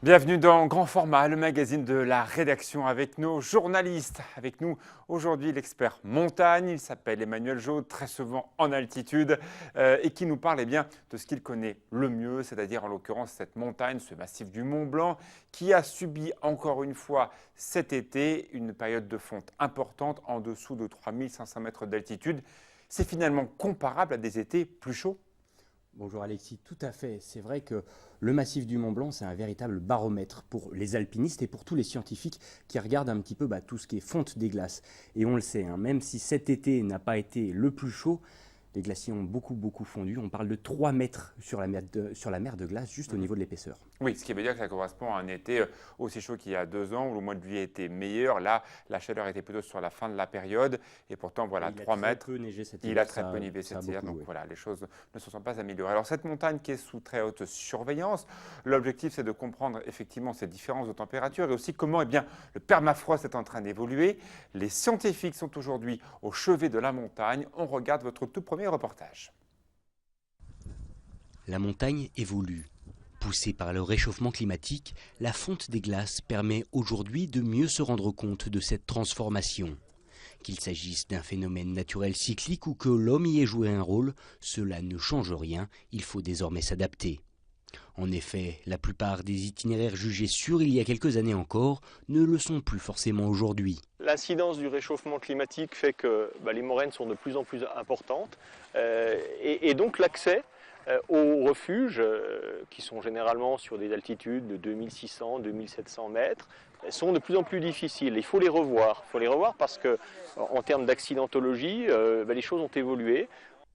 Bienvenue dans Grand Format, le magazine de la rédaction avec nos journalistes. Avec nous aujourd'hui l'expert montagne, il s'appelle Emmanuel Jaude, très souvent en altitude et qui nous parle bien de ce qu'il connaît le mieux, c'est-à-dire en l'occurrence cette montagne, ce massif du Mont Blanc qui a subi encore une fois cet été une période de fonte importante en dessous de 3500 mètres d'altitude. C'est finalement comparable à des étés plus chauds. Bonjour Alexis, tout à fait. C'est vrai que le massif du Mont Blanc, c'est un véritable baromètre pour les alpinistes et pour tous les scientifiques qui regardent un petit peu tout ce qui est fonte des glaces. Et on le sait, même si cet été n'a pas été le plus chaud, les glaciers ont beaucoup fondu. On parle de 3 mètres sur la mer de glace, juste au niveau de l'épaisseur. Oui, ce qui veut dire que ça correspond à un été aussi chaud qu'il y a 2 ans, où le mois de juillet était meilleur. Là, la chaleur était plutôt sur la fin de la période. Et pourtant, voilà, 3 mètres. Il a très peu neigé cet hiver. Donc voilà, les choses ne se sont pas améliorées. Alors cette montagne qui est sous très haute surveillance, l'objectif c'est de comprendre effectivement ces différences de température et aussi comment le permafrost est en train d'évoluer. Les scientifiques sont aujourd'hui au chevet de la montagne. On regarde votre tout premier reportage. La montagne évolue. Poussée par le réchauffement climatique, la fonte des glaces permet aujourd'hui de mieux se rendre compte de cette transformation. Qu'il s'agisse d'un phénomène naturel cyclique ou que l'homme y ait joué un rôle, cela ne change rien, il faut désormais s'adapter. En effet, la plupart des itinéraires jugés sûrs il y a quelques années encore ne le sont plus forcément aujourd'hui. L'incidence du réchauffement climatique fait que les moraines sont de plus en plus importantes et donc l'accès aux refuges, qui sont généralement sur des altitudes de 2600-2700 mètres, sont de plus en plus difficiles. Il faut les revoir. Parce qu'en termes d'accidentologie, les choses ont évolué.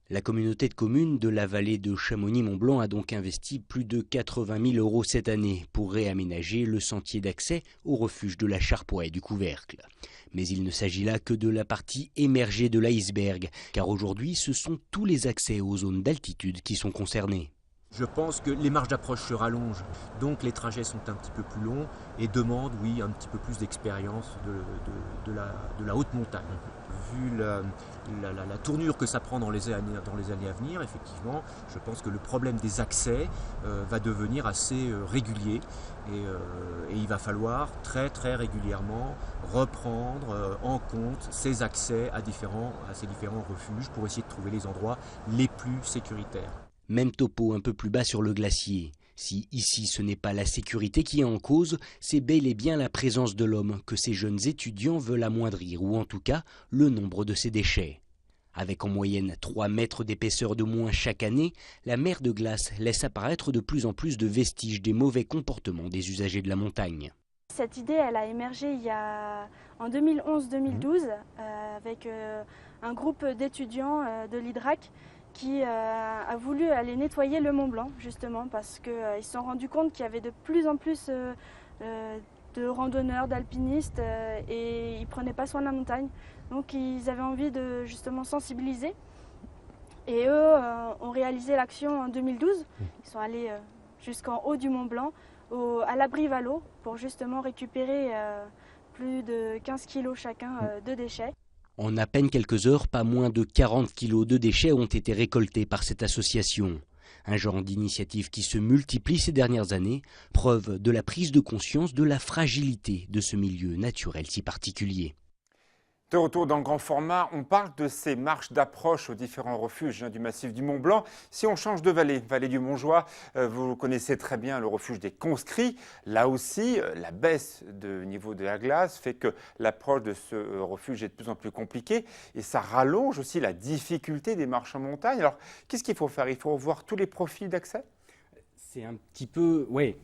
La communauté de communes de la vallée de Chamonix-Mont-Blanc a donc investi plus de 80 000 € cette année pour réaménager le sentier d'accès au refuge de la Charpoix et du Couvercle. Mais il ne s'agit là que de la partie émergée de l'iceberg, car aujourd'hui ce sont tous les accès aux zones d'altitude qui sont concernés. Je pense que les marges d'approche se rallongent, donc les trajets sont un petit peu plus longs et demandent, oui, un petit peu plus d'expérience de la haute montagne. Vu la tournure que ça prend dans les années à venir, effectivement, je pense que le problème des accès va devenir assez régulier et il va falloir très régulièrement reprendre en compte ces accès à ces différents refuges pour essayer de trouver les endroits les plus sécuritaires. Même topo un peu plus bas sur le glacier. Si ici ce n'est pas la sécurité qui est en cause, c'est bel et bien la présence de l'homme que ces jeunes étudiants veulent amoindrir, ou en tout cas le nombre de ces déchets. Avec en moyenne 3 mètres d'épaisseur de moins chaque année, la mer de glace laisse apparaître de plus en plus de vestiges des mauvais comportements des usagers de la montagne. Cette idée, elle a émergé en 2011-2012 avec un groupe d'étudiants de l'IDRAC qui a voulu aller nettoyer le Mont Blanc, justement, parce qu'ils se sont rendus compte qu'il y avait de plus en plus de randonneurs, d'alpinistes, et ils ne prenaient pas soin de la montagne. Donc ils avaient envie de justement sensibiliser. Et eux ont réalisé l'action en 2012. Ils sont allés jusqu'en haut du Mont Blanc, à l'abri Valo, pour justement récupérer plus de 15 kilos chacun de déchets. En à peine quelques heures, pas moins de 40 kilos de déchets ont été récoltés par cette association. Un genre d'initiative qui se multiplie ces dernières années, preuve de la prise de conscience de la fragilité de ce milieu naturel si particulier. De retour dans le grand format, on parle de ces marches d'approche aux différents refuges du massif du Mont Blanc. Si on change de vallée du Montjoie, vous connaissez très bien le refuge des Conscrits. Là aussi, la baisse de niveau de la glace fait que l'approche de ce refuge est de plus en plus compliquée et ça rallonge aussi la difficulté des marches en montagne. Alors, qu'est-ce qu'il faut faire? Il faut revoir tous les profils d'accès? C'est un petit peu, oui.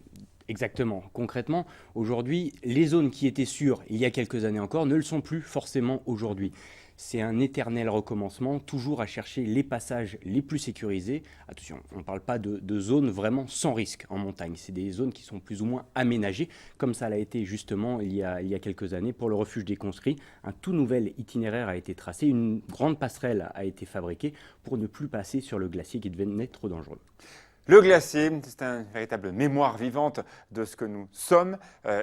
Exactement. Concrètement, aujourd'hui, les zones qui étaient sûres il y a quelques années encore ne le sont plus forcément aujourd'hui. C'est un éternel recommencement, toujours à chercher les passages les plus sécurisés. Attention, on ne parle pas de zones vraiment sans risque en montagne. C'est des zones qui sont plus ou moins aménagées, comme ça l'a été justement il y a quelques années pour le refuge des Conscrits. Un tout nouvel itinéraire a été tracé, une grande passerelle a été fabriquée pour ne plus passer sur le glacier qui devenait trop dangereux. Le glacier, c'est une véritable mémoire vivante de ce que nous sommes.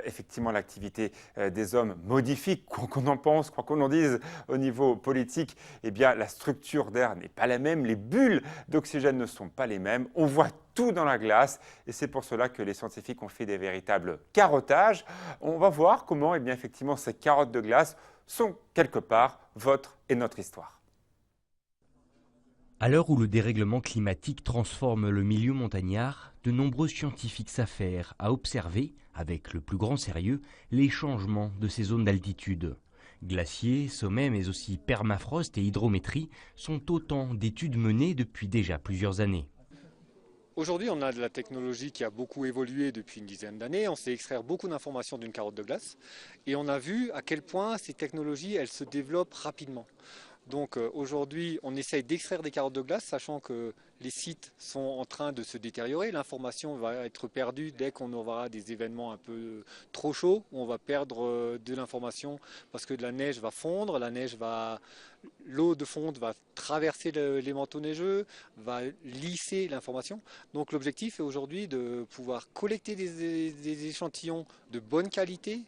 Effectivement, l'activité des hommes modifie, quoi qu'on en pense, quoi qu'on en dise au niveau politique, eh bien, la structure d'air n'est pas la même, les bulles d'oxygène ne sont pas les mêmes. On voit tout dans la glace et c'est pour cela que les scientifiques ont fait des véritables carottages. On va voir comment, eh bien, effectivement, ces carottes de glace sont quelque part votre et notre histoire. À l'heure où le dérèglement climatique transforme le milieu montagnard, de nombreux scientifiques s'affairent à observer, avec le plus grand sérieux, les changements de ces zones d'altitude. Glaciers, sommets, mais aussi permafrost et hydrométrie sont autant d'études menées depuis déjà plusieurs années. Aujourd'hui, on a de la technologie qui a beaucoup évolué depuis une dizaine d'années. On sait extraire beaucoup d'informations d'une carotte de glace. Et on a vu à quel point ces technologies, elles se développent rapidement. Donc aujourd'hui, on essaye d'extraire des carottes de glace, sachant que les sites sont en train de se détériorer. L'information va être perdue dès qu'on aura des événements un peu trop chauds. On va perdre de l'information parce que la neige va fondre, l'eau de fonte va traverser les manteaux neigeux, va lisser l'information. Donc l'objectif est aujourd'hui de pouvoir collecter des échantillons de bonne qualité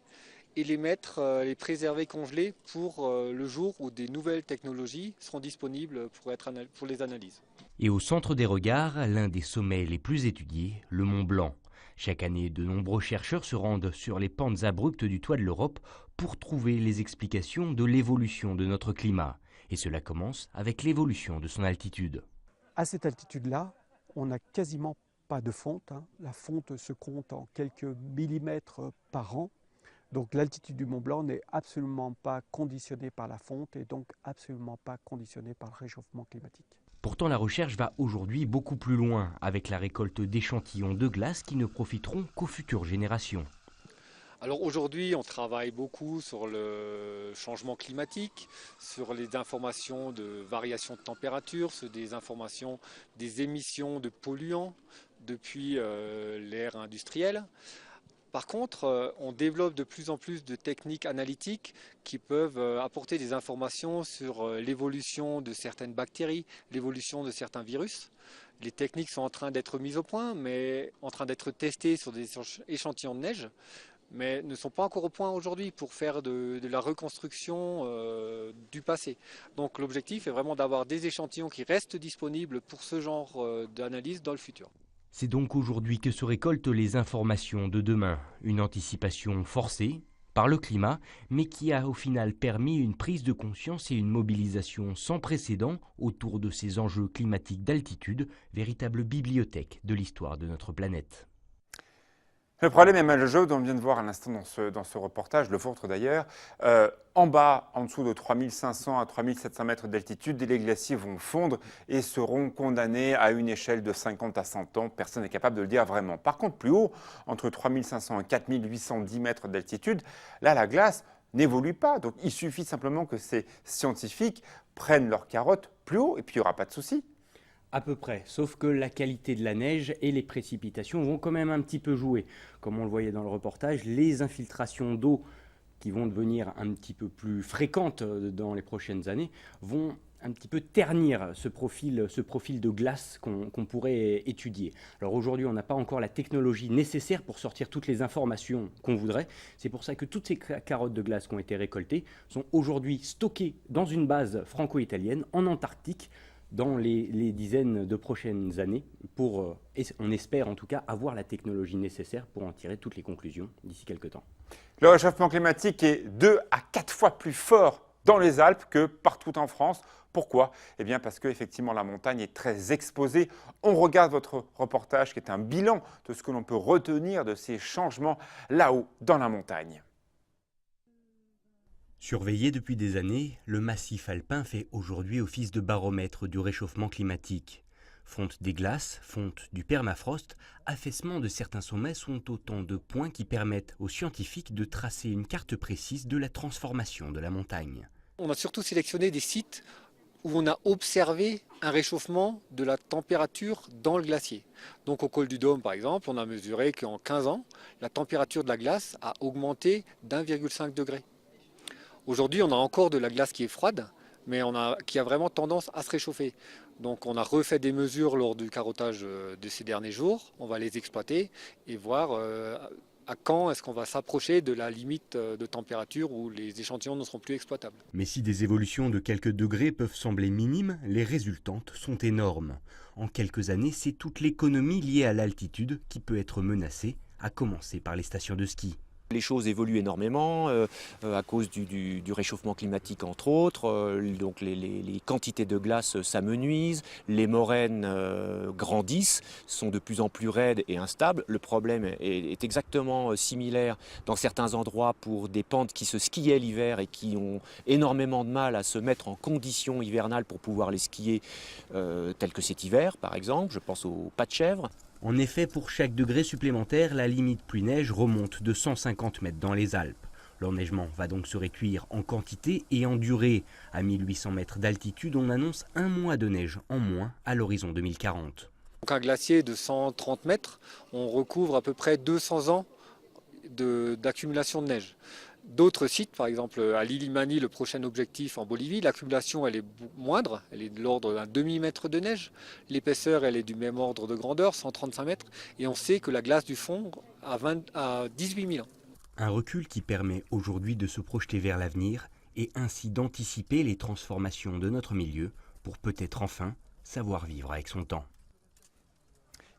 et les préserver congelés pour le jour où des nouvelles technologies seront disponibles pour les analyses. Et au centre des regards, l'un des sommets les plus étudiés, le Mont Blanc. Chaque année, de nombreux chercheurs se rendent sur les pentes abruptes du toit de l'Europe pour trouver les explications de l'évolution de notre climat. Et cela commence avec l'évolution de son altitude. À cette altitude-là, on n'a quasiment pas de fonte. La fonte se compte en quelques millimètres par an. Donc l'altitude du Mont Blanc n'est absolument pas conditionnée par la fonte et donc absolument pas conditionnée par le réchauffement climatique. Pourtant, la recherche va aujourd'hui beaucoup plus loin avec la récolte d'échantillons de glace qui ne profiteront qu'aux futures générations. Alors aujourd'hui, on travaille beaucoup sur le changement climatique, sur les informations de variation de température, sur des informations des émissions de polluants depuis l'ère industrielle. Par contre, on développe de plus en plus de techniques analytiques qui peuvent apporter des informations sur l'évolution de certaines bactéries, l'évolution de certains virus. Les techniques sont en train d'être mises au point, mais en train d'être testées sur des échantillons de neige, mais ne sont pas encore au point aujourd'hui pour faire de la reconstruction du passé. Donc l'objectif est vraiment d'avoir des échantillons qui restent disponibles pour ce genre d'analyse dans le futur. C'est donc aujourd'hui que se récoltent les informations de demain. Une anticipation forcée par le climat, mais qui a au final permis une prise de conscience et une mobilisation sans précédent autour de ces enjeux climatiques d'altitude, véritable bibliothèque de l'histoire de notre planète. Le problème est le jeu dont on vient de voir à l'instant dans ce reportage, le vôtre d'ailleurs. En bas, en dessous de 3500 à 3700 mètres d'altitude, les glaciers vont fondre et seront condamnés à une échelle de 50 à 100 ans. Personne n'est capable de le dire vraiment. Par contre, plus haut, entre 3500 et 4810 mètres d'altitude, là, la glace n'évolue pas. Donc, il suffit simplement que ces scientifiques prennent leurs carottes plus haut et puis il n'y aura pas de souci. À peu près, sauf que la qualité de la neige et les précipitations vont quand même un petit peu jouer. Comme on le voyait dans le reportage, les infiltrations d'eau qui vont devenir un petit peu plus fréquentes dans les prochaines années vont un petit peu ternir ce profil de glace qu'on pourrait étudier. Alors aujourd'hui, on n'a pas encore la technologie nécessaire pour sortir toutes les informations qu'on voudrait. C'est pour ça que toutes ces carottes de glace qui ont été récoltées sont aujourd'hui stockées dans une base franco-italienne en Antarctique, dans les dizaines de prochaines années, pour, on espère en tout cas, avoir la technologie nécessaire pour en tirer toutes les conclusions d'ici quelques temps. Le réchauffement climatique est 2 à 4 fois plus fort dans les Alpes que partout en France. Pourquoi ? Eh bien parce qu'effectivement la montagne est très exposée. On regarde votre reportage qui est un bilan de ce que l'on peut retenir de ces changements là-haut dans la montagne. Surveillé depuis des années, le massif alpin fait aujourd'hui office de baromètre du réchauffement climatique. Fonte des glaces, fonte du permafrost, affaissement de certains sommets sont autant de points qui permettent aux scientifiques de tracer une carte précise de la transformation de la montagne. On a surtout sélectionné des sites où on a observé un réchauffement de la température dans le glacier. Donc au col du Dôme par exemple, on a mesuré qu'en 15 ans, la température de la glace a augmenté d'1,5 degré. Aujourd'hui, on a encore de la glace qui est froide, mais qui a vraiment tendance à se réchauffer. Donc on a refait des mesures lors du carottage de ces derniers jours. On va les exploiter et voir à quand est-ce qu'on va s'approcher de la limite de température où les échantillons ne seront plus exploitables. Mais si des évolutions de quelques degrés peuvent sembler minimes, les résultantes sont énormes. En quelques années, c'est toute l'économie liée à l'altitude qui peut être menacée, à commencer par les stations de ski. Les choses évoluent énormément à cause du réchauffement climatique entre autres, donc les quantités de glace s'amenuisent, les moraines grandissent, sont de plus en plus raides et instables. Le problème est exactement similaire dans certains endroits pour des pentes qui se skiaient l'hiver et qui ont énormément de mal à se mettre en conditions hivernales pour pouvoir les skier, tel que cet hiver par exemple, je pense au pas de chèvre. En effet, pour chaque degré supplémentaire, la limite pluie-neige remonte de 150 mètres dans les Alpes. L'enneigement va donc se réduire en quantité et en durée. À 1800 mètres d'altitude, on annonce un mois de neige en moins à l'horizon 2040. Donc un glacier de 130 mètres, on recouvre à peu près 200 ans d'accumulation de neige. D'autres sites, par exemple à l'Illimani, le prochain objectif en Bolivie, l'accumulation elle est moindre, elle est de l'ordre d'un demi-mètre de neige. L'épaisseur elle est du même ordre de grandeur, 135 mètres, et on sait que la glace du fond a 18 000 ans. Un recul qui permet aujourd'hui de se projeter vers l'avenir et ainsi d'anticiper les transformations de notre milieu pour peut-être enfin savoir vivre avec son temps.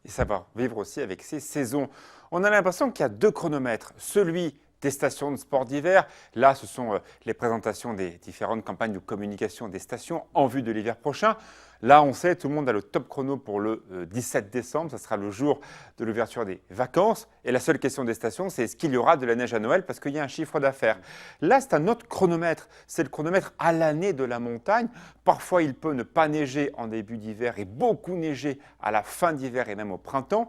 Et savoir vivre aussi avec ses saisons. On a l'impression qu'il y a deux chronomètres, celui des stations de sport d'hiver. Là, ce sont les présentations des différentes campagnes de communication des stations en vue de l'hiver prochain. Là, on sait, tout le monde a le top chrono pour le 17 décembre. Ce sera le jour de l'ouverture des vacances. Et la seule question des stations, c'est est-ce qu'il y aura de la neige à Noël parce qu'il y a un chiffre d'affaires. Là, c'est un autre chronomètre. C'est le chronomètre à l'année de la montagne. Parfois, il peut ne pas neiger en début d'hiver et beaucoup neiger à la fin d'hiver et même au printemps.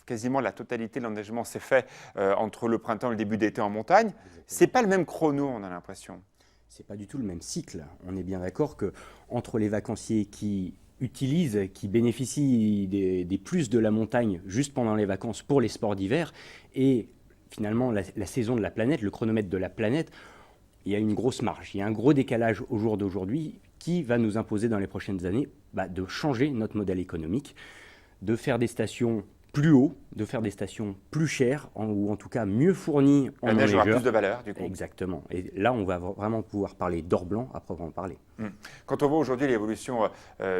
Quasiment la totalité de l'enneigement s'est fait entre le printemps et le début d'été en montagne. Ce n'est pas le même chrono, on a l'impression. Ce n'est pas du tout le même cycle. On est bien d'accord qu'entre les vacanciers qui bénéficient des plus de la montagne juste pendant les vacances pour les sports d'hiver et finalement la saison de la planète, le chronomètre de la planète, il y a une grosse marge. Il y a un gros décalage au jour d'aujourd'hui qui va nous imposer dans les prochaines années de changer notre modèle économique, de faire des stations plus haut, de faire des stations plus chères, ou en tout cas mieux fournies en la neige aura plus de valeur, du coup. Exactement. Et là, on va vraiment pouvoir parler d'or blanc à proprement parler. Quand on voit aujourd'hui l'évolution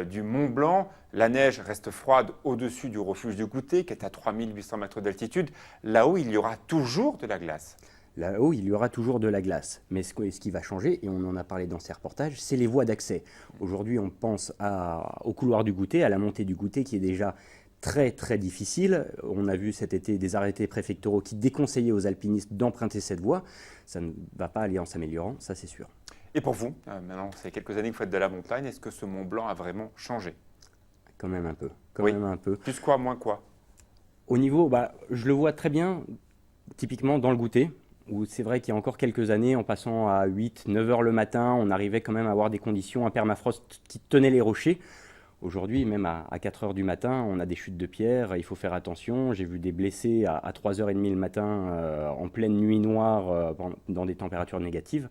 du Mont Blanc, la neige reste froide au-dessus du refuge du Goûter, qui est à 3800 mètres d'altitude. Là-haut, il y aura toujours de la glace. Là-haut, il y aura toujours de la glace. Mais ce qui va changer, et on en a parlé dans ces reportages, c'est les voies d'accès. Aujourd'hui, on pense au couloir du Goûter, à la montée du Goûter, qui est déjà très très difficile. On a vu cet été des arrêtés préfectoraux qui déconseillaient aux alpinistes d'emprunter cette voie. Ça ne va pas aller en s'améliorant, ça c'est sûr. Et pour vous, maintenant c'est quelques années que vous faites de la montagne, est-ce que ce Mont Blanc a vraiment changé? Quand même un peu. Même un peu. Plus quoi, moins quoi? Au niveau, je le vois très bien, typiquement dans le Goûter, où c'est vrai qu'il y a encore quelques années, en passant à 8, 9 heures le matin, on arrivait quand même à avoir des conditions, un permafrost qui tenait les rochers. Aujourd'hui, même à 4 heures du matin, on a des chutes de pierres, il faut faire attention. J'ai vu des blessés à 3h30 le matin, en pleine nuit noire, dans des températures négatives.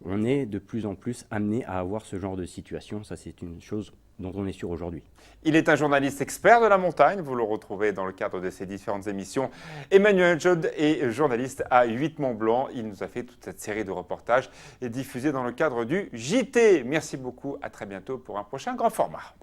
On est de plus en plus amené à avoir ce genre de situation. Ça, c'est une chose dont on est sûr aujourd'hui. Il est un journaliste expert de la montagne. Vous le retrouvez dans le cadre de ses différentes émissions. Emmanuel Jod est journaliste à 8 Mont Blanc. Il nous a fait toute cette série de reportages et diffusés dans le cadre du JT. Merci beaucoup. À très bientôt pour un prochain grand format.